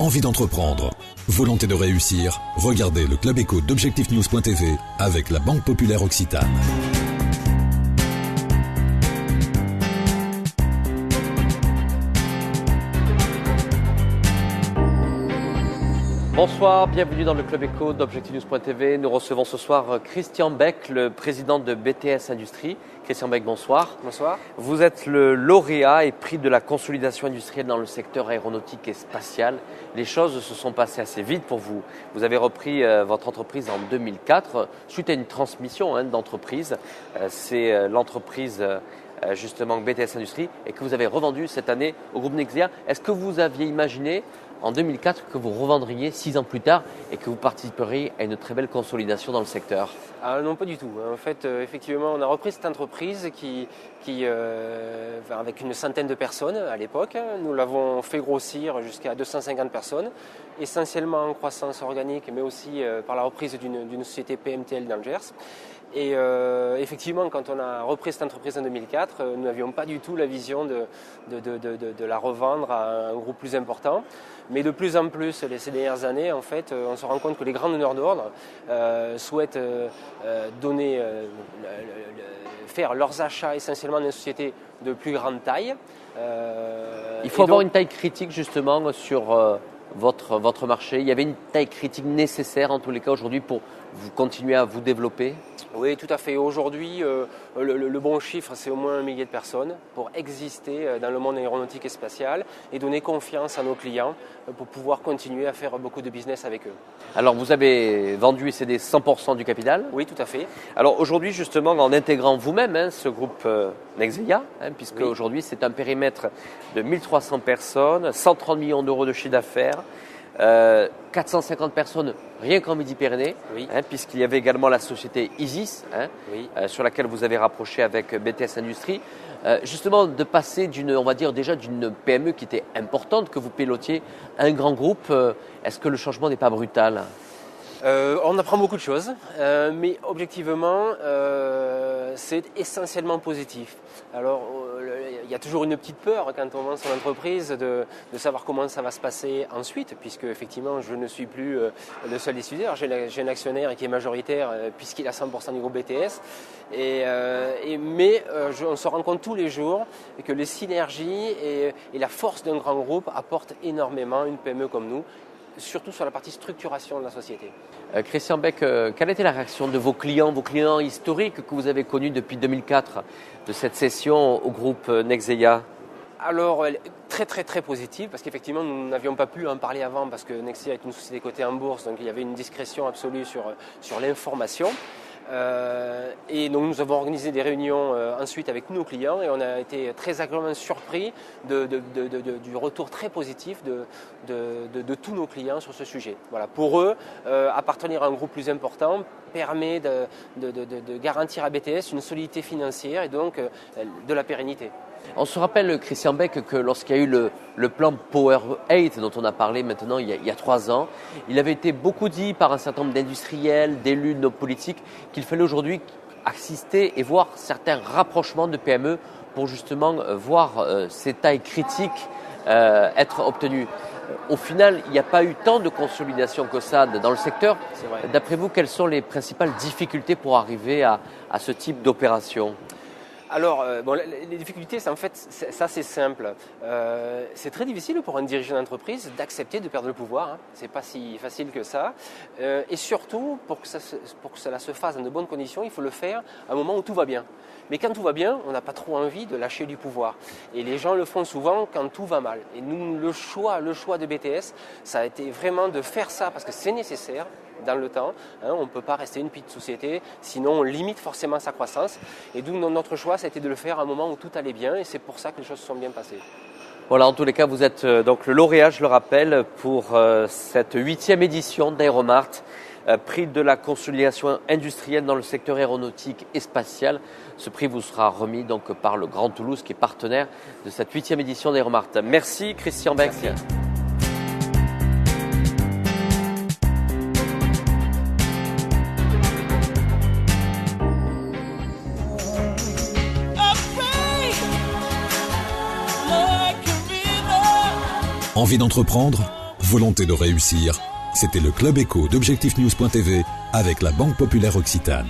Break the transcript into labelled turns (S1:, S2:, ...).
S1: envie d'entreprendre, volonté de réussir, regardez le Club Éco d'Objectifnews.tv avec la Banque Populaire Occitane.
S2: Bonsoir, bienvenue dans le Club Éco d'Objectifnews.tv. Nous recevons ce soir Christian Beck, le président de BTS Industrie. Christian Beck, bonsoir.
S3: Bonsoir.
S2: Vous êtes le lauréat et prix de la consolidation industrielle dans le secteur aéronautique et spatial. Les choses se sont passées assez vite pour vous. Vous avez repris votre entreprise en 2004 suite à une transmission d'entreprise. C'est l'entreprise justement BTS Industrie et que vous avez revendue cette année au groupe Nexia. Est-ce que vous aviez imaginé en 2004 que vous revendriez 6 ans plus tard et que vous participeriez à une très belle consolidation dans le secteur?
S3: Non, pas du tout. En fait, effectivement, on a repris cette entreprise qui avec une centaine de personnes à l'époque. Nous l'avons fait grossir jusqu'à 250 personnes, essentiellement en croissance organique, mais aussi par la reprise d'une société PMTL d'Angers. Et effectivement, quand on a repris cette entreprise en 2004, nous n'avions pas du tout la vision de la revendre à un groupe plus important. Mais de plus en plus, ces dernières années, en fait, on se rend compte que les grands donneurs d'ordre souhaitent faire leurs achats essentiellement dans des sociétés de plus grande taille.
S2: Il faut avoir une taille critique justement sur votre marché. Il y avait une taille critique nécessaire en tous les cas aujourd'hui pour vous continuer à vous développer?
S3: Oui, tout à fait. Aujourd'hui, le bon chiffre, c'est au moins 1 millier de personnes pour exister dans le monde aéronautique et spatial et donner confiance à nos clients pour pouvoir continuer à faire beaucoup de business avec eux.
S2: Alors, vous avez vendu et cédé 100% du capital?
S3: Oui, tout à fait.
S2: Alors aujourd'hui, justement, en intégrant vous-même ce groupe Nexia, puisque aujourd'hui, c'est un périmètre de 1300 personnes, 130 millions d'euros de chiffre d'affaires, 450 personnes rien qu'en Midi-Pyrénées, puisqu'il y avait également la société Isis, sur laquelle vous avez rapproché avec BTS Industrie. Justement, de passer d'une PME qui était importante que vous pilotiez à un grand groupe, est-ce que le changement n'est pas brutal?
S3: On apprend beaucoup de choses, mais objectivement, c'est essentiellement positif. Alors, il y a toujours une petite peur quand on lance son entreprise de savoir comment ça va se passer ensuite, puisque effectivement, je ne suis plus le seul décideur. J'ai un actionnaire qui est majoritaire puisqu'il a 100% du groupe BTS. Mais on se rend compte tous les jours que les synergies et la force d'un grand groupe apportent énormément à une PME comme nous, surtout sur la partie structuration de la société.
S2: Christian Beck, quelle était la réaction de vos clients historiques que vous avez connus depuis 2004 de cette cession au groupe Nexia?
S3: Alors, très très très positive, parce qu'effectivement nous n'avions pas pu en parler avant parce que Nexia est une société cotée en bourse, donc il y avait une discrétion absolue sur l'information. Et donc nous avons organisé des réunions ensuite avec nos clients et on a été très agréablement surpris du retour très positif de tous nos clients sur ce sujet. Voilà, pour eux, appartenir à un groupe plus important permet de garantir à BTS une solidité financière et donc de la pérennité.
S2: On se rappelle, Christian Beck, que lorsqu'il y a eu le plan Power 8 dont on a parlé maintenant il y a 3 ans, il avait été beaucoup dit par un certain nombre d'industriels, d'élus, d'hommes politiques qu'il fallait aujourd'hui assister et voir certains rapprochements de PME pour justement voir ces tailles critiques être obtenues. Au final, il n'y a pas eu tant de consolidation que ça dans le secteur.
S3: C'est vrai.
S2: D'après vous, quelles sont les principales difficultés pour arriver à ce type d'opération?
S3: Alors, les difficultés, c'est simple. C'est très difficile pour un dirigeant d'entreprise d'accepter de perdre le pouvoir. C'est pas si facile que ça. Et surtout, pour que cela se fasse dans de bonnes conditions, il faut le faire à un moment où tout va bien. Mais quand tout va bien, on n'a pas trop envie de lâcher du pouvoir. Et les gens le font souvent quand tout va mal. Et nous, le choix de BTS, ça a été vraiment de faire ça parce que c'est nécessaire dans le temps. On ne peut pas rester une petite société, sinon on limite forcément sa croissance. Et d'où notre choix, ça a été de le faire à un moment où tout allait bien. Et c'est pour ça que les choses se sont bien passées.
S2: Voilà, en tous les cas, vous êtes donc le lauréat, je le rappelle, pour cette 8e édition d'Aéromart, prix de la consolidation industrielle dans le secteur aéronautique et spatial. Ce prix vous sera remis donc par le Grand Toulouse qui est partenaire de cette 8e édition d'Aéromart. Merci Christian Beck.
S3: Merci.
S1: Envie d'entreprendre ? volonté de réussir. C'était le Club Éco d'Objectif News.tv avec la Banque Populaire Occitane.